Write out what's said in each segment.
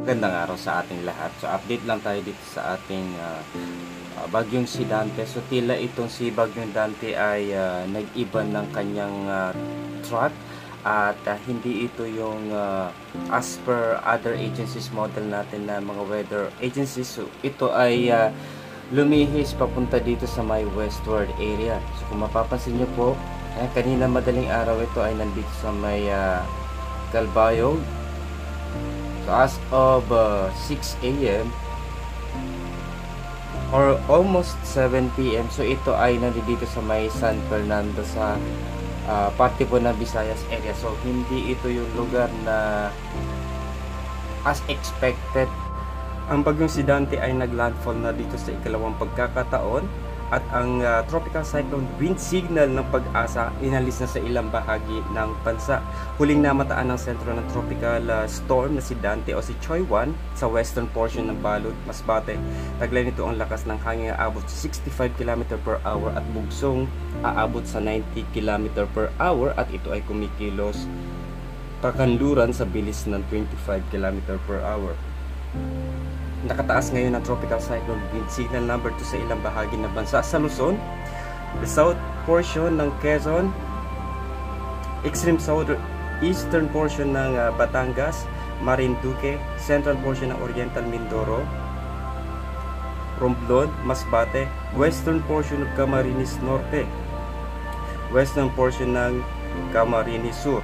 Magandang araw sa ating lahat. So update lang tayo dito sa ating bagyong si Dante. So tila itong si bagyong Dante ay nag-iba ng kanyang track at hindi ito yung as per other agencies model natin na mga weather agencies. So ito ay lumihis papunta dito sa may westward area. So kung mapapansin nyo po, kanina madaling araw ito ay nandito sa may Calbayog. So as of 6 a.m. or almost 7 p.m. so ito ay nandito sa may San Fernando sa parte po ng Visayas area. So hindi ito yung lugar na as expected. Ang bagyong si Dante ay naglandfall na dito sa ikalawang pagkakataon at ang tropical cyclone wind signal ng Pag-asa inalis na sa ilang bahagi ng bansa. Huling namataan ng sentro ng tropical storm na si Dante o si Choy 1 sa western portion ng Balut, Masbate. Taglay nito ang lakas ng hangin aabot sa 65 km per hour at bugsong aabot sa 90 km per hour at ito ay kumikilos pakanluran sa bilis ng 25 km per hour. Nakataas ngayon ang tropical cyclone wind signal number 2 sa ilang bahagi ng bansa sa Luzon, the south portion ng Quezon, extreme southeastern portion ng Batangas, Marinduque, central portion ng Oriental Mindoro, Romblon, Masbate, western portion ng Camarines Norte, western portion ng Camarines Sur.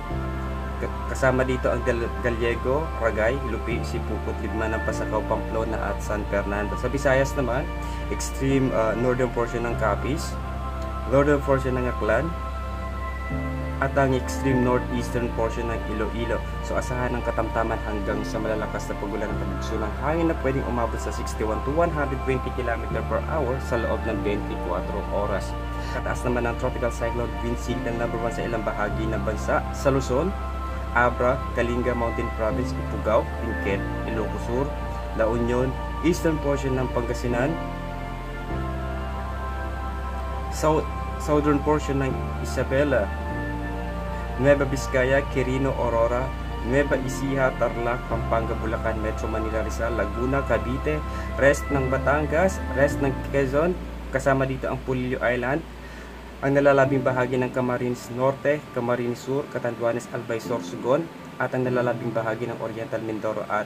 Kasama dito ang Gallego, Ragay, Lupi, Sipuput, Libman ng Pasakaw, Pamplona at San Fernando. Sa Visayas naman, extreme northern portion ng Capiz, northern portion ng Aklan, at ang extreme northeastern portion ng Iloilo. So asahan ng katamtaman hanggang sa malalakas na pagulan ng pabugso ng hangin na pwedeng umabot sa 61 to 120 km per hour sa loob ng 24 oras. Kataas naman ng tropical cyclone wind signal number 1 sa ilang bahagi ng bansa sa Luzon, Abra, Kalinga Mountain Province, Ifugao, Benguet, Ilocos Sur, La Union, eastern portion ng Pangasinan, southern portion ng Isabela, Nueva Vizcaya, Quirino, Aurora, Nueva Ecija, Tarlac, Pampanga, Bulacan, Metro Manila, Rizal, Laguna, Cavite, rest ng Batangas, rest ng Quezon, kasama dito ang Pulilio Island, ang nalalabing bahagi ng Camarines Norte, Camarines Sur, Catanduanes, Albay, Sorsogon, at ang nalalabing bahagi ng Oriental Mindoro at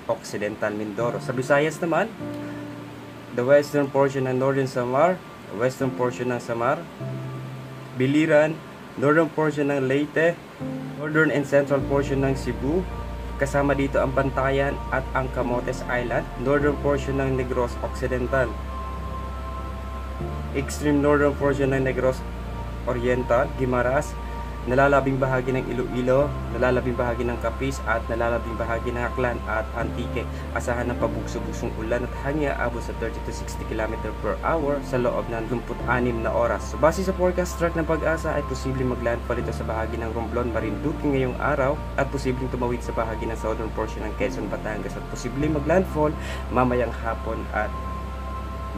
Occidental Mindoro. Sa Visayas naman, the western portion ng Northern Samar, western portion ng Samar, Biliran, northern portion ng Leyte, northern and central portion ng Cebu, kasama dito ang Bantayan at ang Camotes Island, northern portion ng Negros Occidental, extreme northern portion ng Negros Oriental, Guimaras, nalalabing bahagi ng Iloilo, nalalabing bahagi ng Capiz at nalalabing bahagi ng Aklan at Antique. Asahan ng pabugso-bugsong ulan at hangin aabot sa 30 to 60 km per hour sa loob ng 26 na oras. So base sa forecast track ng Pag-asa ay posibleng maglandfall ito sa bahagi ng Romblon, Marinduque ngayong araw at posibleng tumawid sa bahagi ng southern portion ng Quezon, Batangas at posibleng maglandfall mamayang hapon at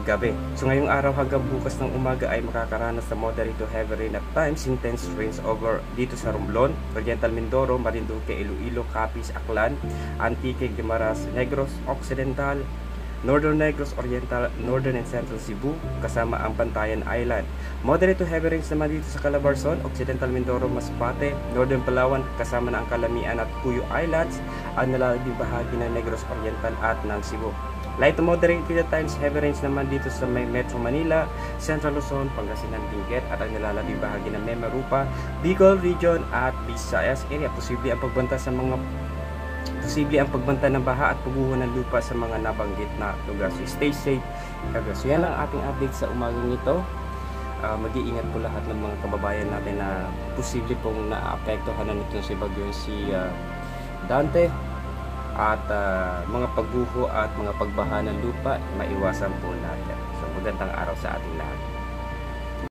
gabi. So ngayong araw hanggang bukas ng umaga ay makakaranas sa moderate to heavy rain at times intense rains over dito sa Romblon, Oriental Mindoro, Marinduque, Iloilo, Capiz, Aklan, Antique, Guimaras, Negros Occidental, Northern Negros Oriental, Northern and Central Cebu, kasama ang Bantayan Island. Moderate to heavy rains naman dito sa Calabarzon, Occidental Mindoro, Masbate, Northern Palawan, kasama na ang Calamian at Puyo Islands, ang nalalabing bahagi ng Negros Oriental at ng Cebu. Light to moderate at times heavy rains naman dito sa may Metro Manila, Central Luzon, Pangasinan, Benguet at ang nalalabing bahagi ng Mimaropa, Bicol Region at Visayas area. Posible ang pagbanta ng baha at pagguho ng lupa sa mga nabanggit na lugar. So stay safe. So yan ang ating update sa umagang ito. Mag-iingat po lahat ng mga kababayan natin na posible pong naapektuhan na nito si bagyong si Dante. At mga pagguho at mga pagbaha ng lupa, maiwasan po natin. So magandang araw sa ating lahat.